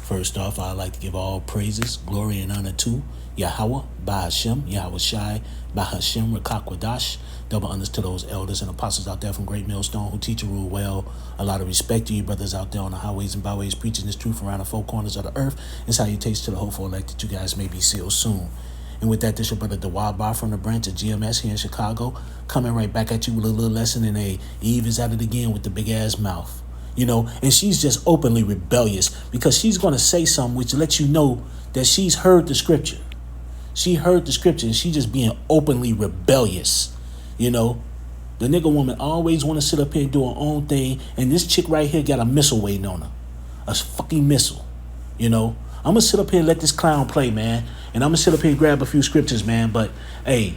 First off, I'd like to give all praises, glory, and honor to Yahweh, by Hashem, Yahweh Shai, by Hashem, Rakakwadash. Double honors to those elders and apostles out there from Great Millstone who teach and rule well. A lot of respect to you brothers out there on the highways and byways preaching this truth around the four corners of the earth. And salutations to the hopeful elect that you guys may be sealed soon. And with that, this your brother Dawad Bar from the branch of GMS here in Chicago, coming right back at you with a little lesson in Eve is at it again with the big ass mouth. And she's just openly rebellious because she's going to say something which lets you know that she's heard the scripture. She heard the scripture and she just being openly rebellious. The nigga woman always want to sit up here and do her own thing. And this chick right here got a missile waiting on her. A fucking missile. I'm going to sit up here and let this clown play, man. And I'm going to sit up here and grab a few scriptures, man. But, hey,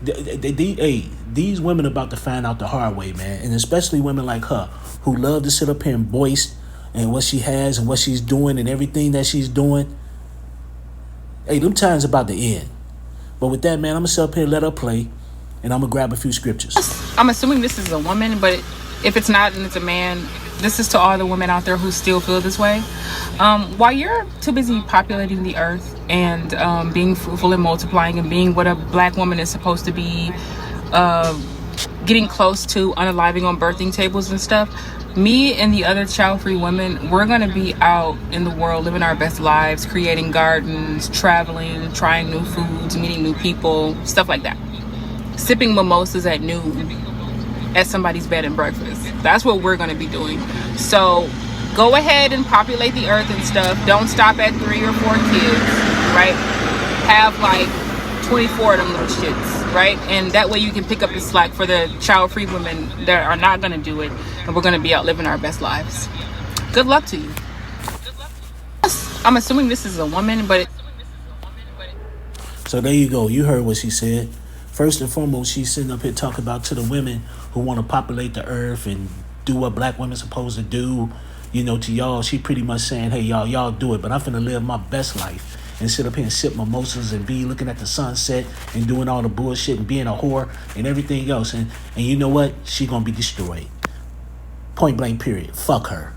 these women about to find out the hard way, man. And especially women like her who love to sit up here and voice and what she has and what she's doing and everything that she's doing. Hey, them times about to end. But with that, man, I'm going to sit up here and let her play. And I'm going to grab a few scriptures. I'm assuming this is a woman, but if it's not and it's a man, this is to all the women out there who still feel this way. While you're too busy populating the earth and being fruitful and multiplying and being what a black woman is supposed to be, getting close to unaliving on birthing tables and stuff, me and the other child-free women, we're going to be out in the world living our best lives, creating gardens, traveling, trying new foods, meeting new people, stuff like that. Sipping mimosas at noon at somebody's bed and breakfast. That's what we're going to be doing. So go ahead and populate the earth and stuff. Don't stop at 3 or 4 kids, right? Have like 24 of them little shits, right? And that way you can pick up the slack for the child-free women that are not going to do it. And we're going to be out living our best lives. Good luck to you. I'm assuming this is a woman, but... So there you go. You heard what she said. First and foremost, she's sitting up here talking about to the women who want to populate the earth and do what black women supposed to do. To y'all, she pretty much saying, hey, y'all do it, but I'm finna live my best life and sit up here and sip mimosas and be looking at the sunset and doing all the bullshit and being a whore and everything else. And you know what? She gonna be destroyed. Point blank period. Fuck her.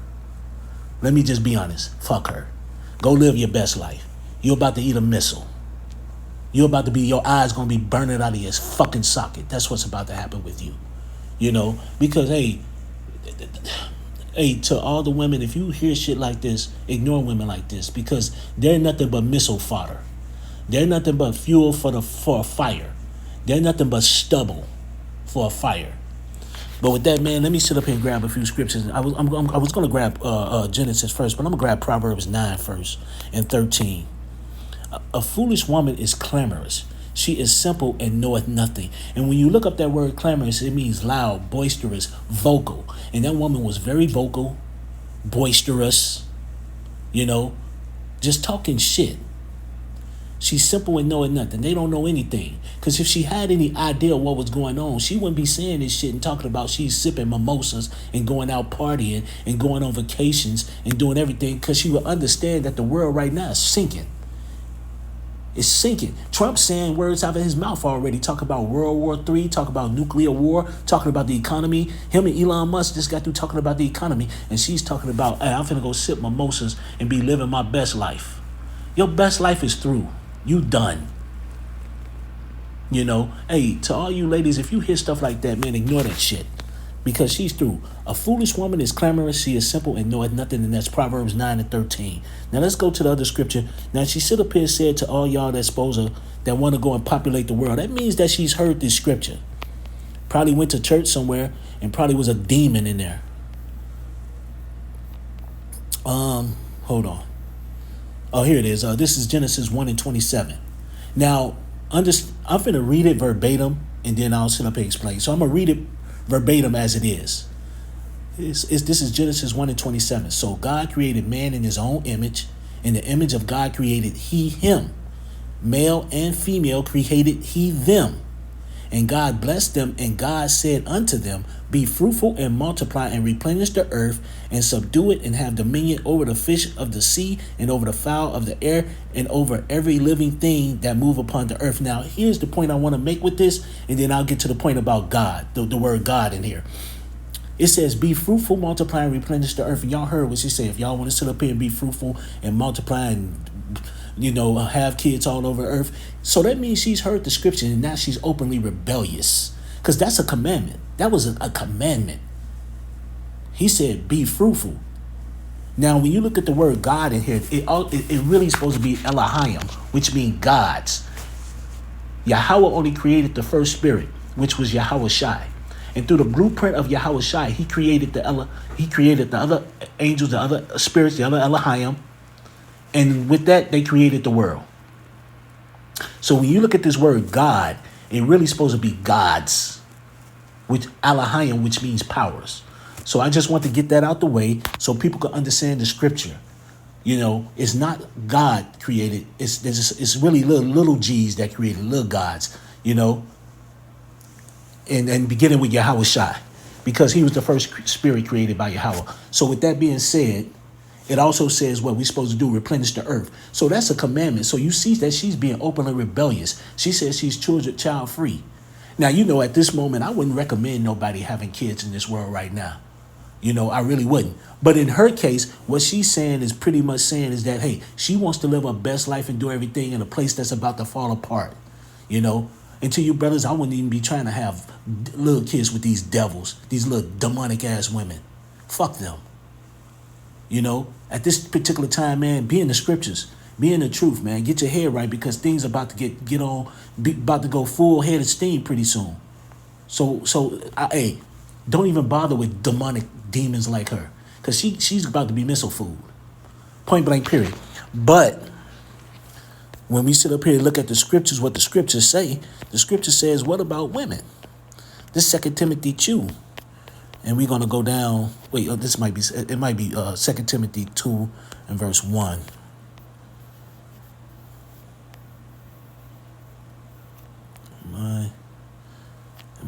Let me just be honest. Fuck her. Go live your best life. You're about to eat a missile. You're about to be, your eyes going to be burning out of your fucking socket. That's what's about to happen with you. Because, hey, to all the women, if you hear shit like this, ignore women like this because they're nothing but missile fodder. They're nothing but fuel for a fire. They're nothing but stubble for a fire. But with that, man, let me sit up here and grab a few scriptures. I was going to grab Genesis first, but I'm going to grab Proverbs 9 first and 13. A foolish woman is clamorous. She is simple and knoweth nothing. And when you look up that word clamorous, it means loud, boisterous, vocal. And that woman was very vocal, boisterous, just talking shit. She's simple and knowing nothing. They don't know anything. Because if she had any idea what was going on, she wouldn't be saying this shit and talking about she's sipping mimosas and going out partying and going on vacations and doing everything because she would understand that the world right now is sinking. It's sinking. Trump saying words out of his mouth already. Talk about World War III, talk about nuclear war, talking about the economy. Him and Elon Musk just got through talking about the economy. And she's talking about, hey, I'm finna go sip mimosas and be living my best life. Your best life is through. You done. Hey, to all you ladies, if you hear stuff like that, man, ignore that shit. Because she's through. A foolish woman is clamorous, she is simple and knoweth nothing, and that's Proverbs 9 and 13. Now let's go to the other scripture. Now she sit up here and said to all y'all that want to go and populate the world. That means that she's heard this scripture. Probably went to church somewhere and probably was a demon in there. Hold on. Oh, here it is. This is Genesis 1 and 27. Now, I'm going to read it verbatim and then I'll sit up and explain. So I'm going to read it verbatim as it is. This is Genesis 1 and 27. So God created man in his own image. In the image of God created he him. Male and female created he them. And God blessed them, and God said unto them, be fruitful and multiply and replenish the earth and subdue it and have dominion over the fish of the sea and over the fowl of the air and over every living thing that move upon the earth. Now, here's the point I want to make with this, and then I'll get to the point about God, the word God in here. It says, be fruitful, multiply, and replenish the earth. And y'all heard what she said. If y'all want to sit up here and be fruitful and multiply and, have kids all over earth. So that means she's heard the scripture and now she's openly rebellious. Because that's a commandment. That was a commandment. He said, be fruitful. Now, when you look at the word God in here, it really is supposed to be Elohim, which means gods. Yahweh only created the first spirit, which was Yahweh Shai. And through the blueprint of Yahweh Shai, he created the other angels, the other spirits, the other Elohim. And with that, they created the world. So when you look at this word God, it really is supposed to be gods, which Elohim, which means powers. So I just want to get that out the way so people can understand the scripture. It's not God created. It's really little G's that created little gods, and beginning with Yahweh Shai, because he was the first spirit created by Yahweh. So with that being said, it also says what we're supposed to do, replenish the earth. So that's a commandment. So you see that she's being openly rebellious. She says she's child free. Now, at this moment, I wouldn't recommend nobody having kids in this world right now. I really wouldn't. But in her case, what she's saying is pretty much saying is that, hey, she wants to live her best life and do everything in a place that's about to fall apart. And to you brothers, I wouldn't even be trying to have little kids with these devils, these little demonic ass women. Fuck them. At this particular time, man, be in the scriptures, be in the truth, man. Get your head right, because things are about to about to go full head of steam pretty soon. Hey, don't even bother with demonic demons like her, because she's about to be missile food. Point blank, period. But when we sit up here and look at the scriptures, what the scriptures say, the scripture says, what about women? This 2 Timothy 2. And we're going to go down. Wait, it might be 2 Timothy 2 and verse 1. Am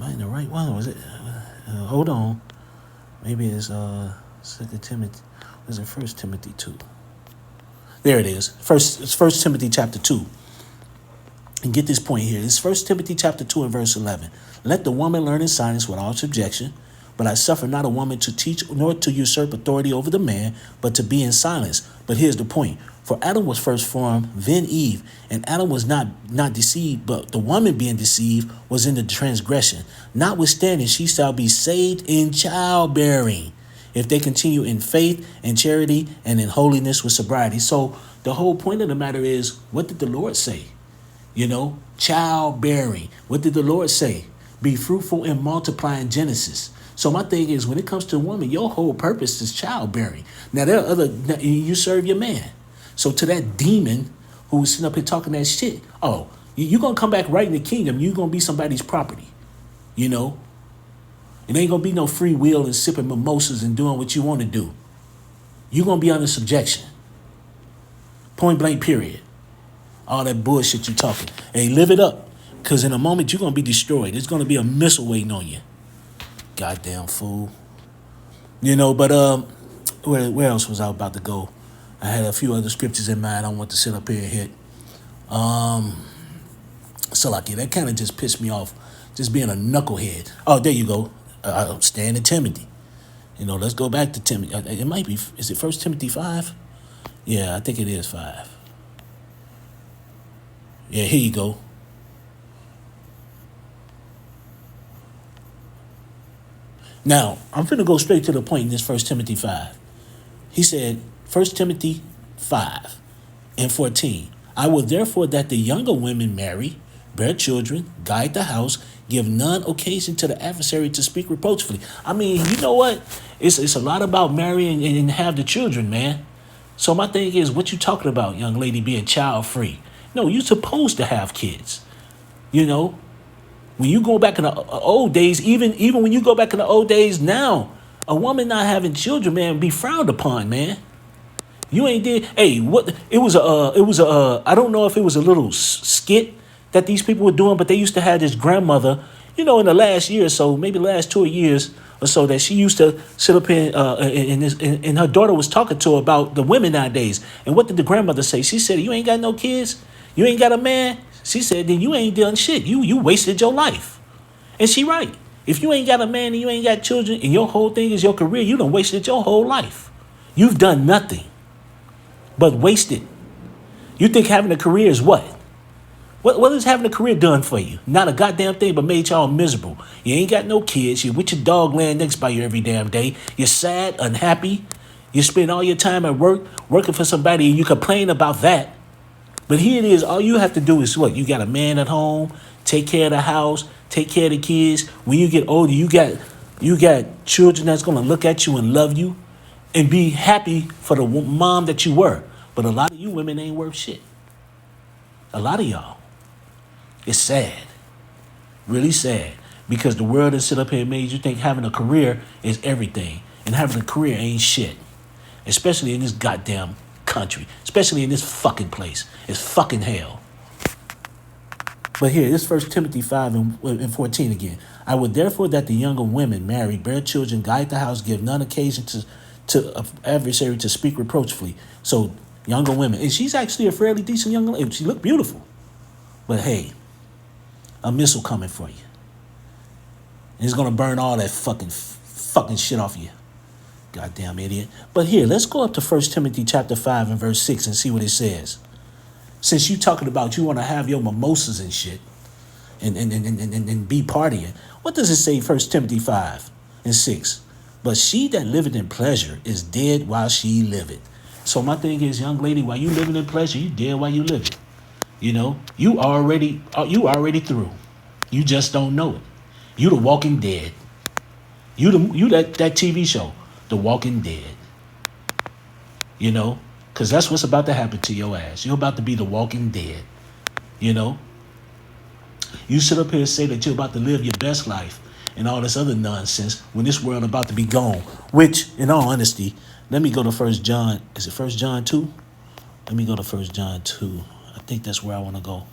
I in the right one? Or was it? Hold on. Maybe it's 2 Timothy. Was it 1 Timothy 2? There it is. It's 1 Timothy chapter 2. And get this point here. It's 1 Timothy chapter 2 and verse 11. Let the woman learn in silence with all subjection. But I suffer not a woman to teach nor to usurp authority over the man, but to be in silence. But here's the point. For Adam was first formed, then Eve. And Adam was not deceived, but the woman being deceived was in the transgression. Notwithstanding, she shall be saved in childbearing, if they continue in faith and charity and in holiness with sobriety. So the whole point of the matter is, what did the Lord say? Childbearing. What did the Lord say? Be fruitful and multiply in Genesis. So my thing is, when it comes to a woman, your whole purpose is childbearing. Now, there are you serve your man. So to that demon who was sitting up here talking that shit, you're going to come back right in the kingdom. You're going to be somebody's property. It ain't going to be no free will and sipping mimosas and doing what you want to do. You're going to be under subjection. Point blank, period. All that bullshit you talking. Hey, live it up. Because in a moment, you're going to be destroyed. There's going to be a missile waiting on you. Goddamn fool. But where else was I about to go? I had a few other scriptures in mind I want to sit up here and hit. That kind of just pissed me off, just being a knucklehead. Oh, there you go. Stand in Timothy. Let's go back to Timothy. It might be, is it 1 Timothy 5? Yeah, I think it is 5. Yeah, here you go. Now, I'm going to go straight to the point in this 1 Timothy 5. He said, 1 Timothy 5 and 14. I will therefore that the younger women marry, bear children, guide the house, give none occasion to the adversary to speak reproachfully. I mean, you know what? It's a lot about marrying and have the children, man. So my thing is, what you talking about, young lady, being child free? No, you're supposed to have kids. When you go back in the old days, even when you go back in the old days now, a woman not having children, man, be frowned upon, man. You ain't did. Hey, what? It was I don't know if it was a little skit that these people were doing, but they used to have this grandmother, in the last year or so, maybe the last 2 years or so, that she used to sit up here and her daughter was talking to her about the women nowadays. And what did the grandmother say? She said, you ain't got no kids? You ain't got a man? She said, then you ain't done shit. You wasted your life. And she right. If you ain't got a man and you ain't got children and your whole thing is your career, you done wasted your whole life. You've done nothing but wasted. You think having a career is what? What is having a career done for you? Not a goddamn thing, but made y'all miserable. You ain't got no kids. You with your dog laying next by you every damn day. You're sad, unhappy. You spend all your time at work, working for somebody, and you complain about that. But here it is. All you have to do is what? You got a man at home, take care of the house, take care of the kids. When you get older, you got children that's gonna look at you and love you, and be happy for the mom that you were. But a lot of you women ain't worth shit. A lot of y'all. It's sad. Really sad. Because the world has sit up here and made you think having a career is everything. And having a career ain't shit. Especially in this goddamn country. Especially in this fucking place. It's fucking hell. But here, this 1 Timothy 5 and 14 again. I would therefore that the younger women marry, bear children, guide the house, give none occasion to adversary to speak reproachfully. So, younger women. And she's actually a fairly decent young lady. She looked beautiful. But hey, a missile coming for you. And it's going to burn all that fucking shit off you. Goddamn idiot. But here, let's go up to 1 Timothy chapter 5 and verse 6 and see what it says. Since you talking about you want to have your mimosas and shit and be partying, what does it say 1 Timothy 5 and 6? But she that liveth in pleasure is dead while she liveth. So my thing is, young lady, while you living in pleasure, you dead while you living. You know, you already through. You just don't know it. You the Walking Dead. You that TV show, The Walking Dead. You know, because that's what's about to happen to your ass. You're about to be the Walking Dead. You know, you sit up here and say that you're about to live your best life and all this other nonsense when this world about to be gone. Which, in all honesty, let me go to 1 John. Is it 1 John 2? Let me go to 1 John 2. I think that's where I want to go.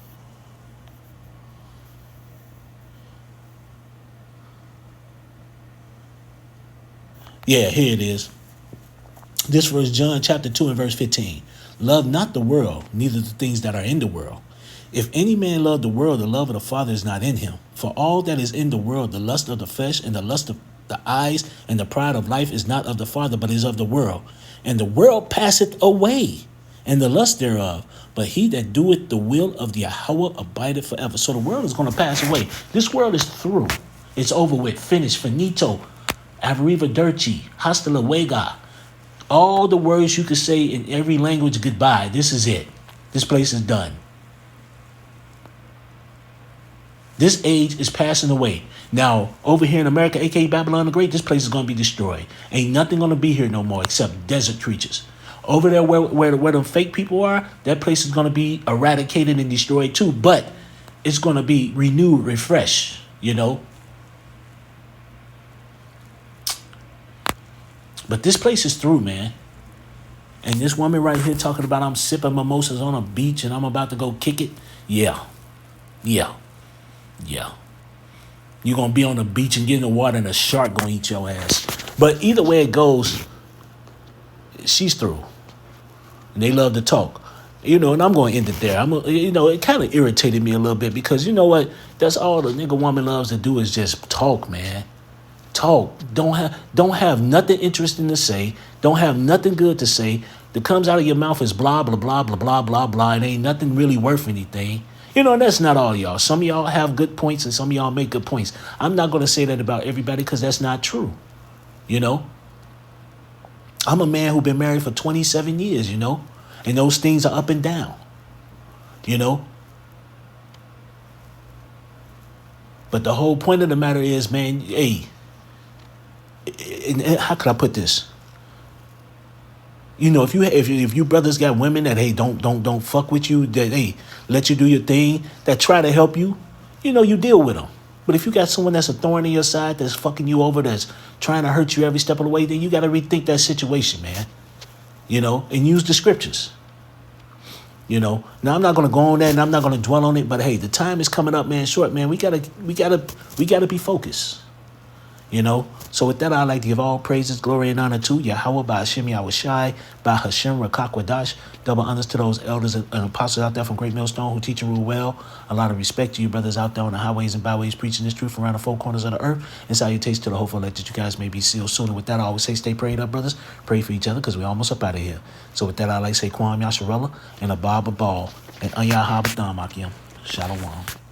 Yeah, here it is. This was John chapter 2 and verse 15. Love not the world, neither the things that are in the world. If any man love the world, the love of the Father is not in him. For all that is in the world, the lust of the flesh and the lust of the eyes and the pride of life is not of the Father, but is of the world. And the world passeth away, and the lust thereof. But he that doeth the will of the Yahweh abideth forever. So the world is going to pass away. This world is through. It's over with. Finished. Finito. Arrivederci. Hasta luego. All the words you could say in every language goodbye. This is it. This place is done. This age is passing away. Now, over here in America, aka Babylon the Great, this place is going to be destroyed. Ain't nothing going to be here no more except desert creatures. Over there where the fake people are, that place is going to be eradicated and destroyed too. But it's going to be renewed, refreshed, you know. But this place is through, man. And this woman right here talking about I'm sipping mimosas on a beach and I'm about to go kick it. Yeah. You're going to be on the beach and get in the water and a shark going to eat your ass. But either way it goes, she's through. And they love to talk. You know, and I'm going to end it there. It kind of irritated me a little bit because you know what? That's all the nigga woman loves to do is just talk, man. Talk. Don't have nothing interesting to say. Don't have nothing good to say. That comes out of your mouth is blah, blah, blah, blah, blah, blah, blah. It ain't nothing really worth anything. You know, and that's not all y'all. Some of y'all have good points and some of y'all make good points. I'm not going to say that about everybody because that's not true. You know? I'm a man who's been married for 27 years, you know? And those things are up and down. You know? But the whole point of the matter is, man, hey, how could I put this? You know, if you brothers got women that hey don't fuck with you, that hey let you do your thing, that try to help you, you know, you deal with them. But if you got someone that's a thorn in your side, that's fucking you over, that's trying to hurt you every step of the way, then you got to rethink that situation, man. You know, and use the scriptures. You know, now I'm not going to go on that and I'm not going to dwell on it, but hey, the time is coming up, man. Short, man. We gotta be focused. You know, so with that, I'd like to give all praises, glory, and honor to Yahweh, by Hashem, Yahweh Shai, by Hashem, Rakakwadash. Double honors to those elders and apostles out there from Great Millstone who teach and rule well. A lot of respect to you brothers out there on the highways and byways preaching this truth around the four corners of the earth. And salutations to the hopeful elect that you guys may be sealed soon. And with that, I always say stay prayed up, brothers. Pray for each other because we're almost up out of here. So with that, I'd like to say Kwam Yasharella and Ababa Ball and Ayahabadam Akim. Shalom.